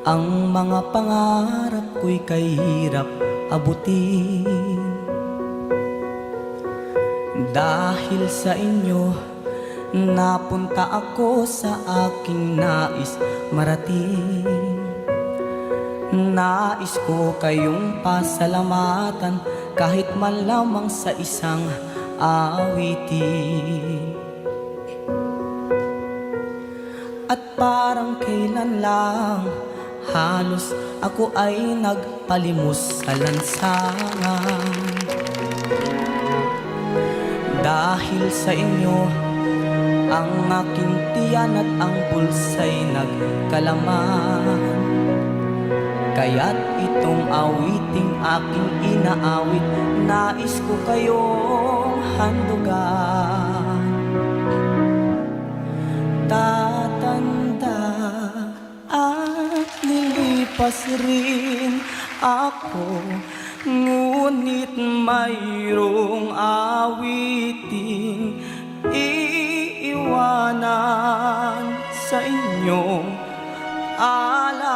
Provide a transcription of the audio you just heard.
Ang mga pangarap ko'y kahirap abutin. Dahil sa inyo, napunta ako sa aking nais marating. Nais ko kayong pasalamatan kahit man lamang sa isang awitin. At parang kailan lang halos ako ay nagpalimos sa lansangan. Dahil sa inyo, ang aking tiyan at ang pulsa'y nagkalaman. Kaya't itong awiting aking inaawit, nais ko kayong handugan. Tatanda at lilipas rin ako, ngunit mayroong awiting iiwanan sa inyong alaala.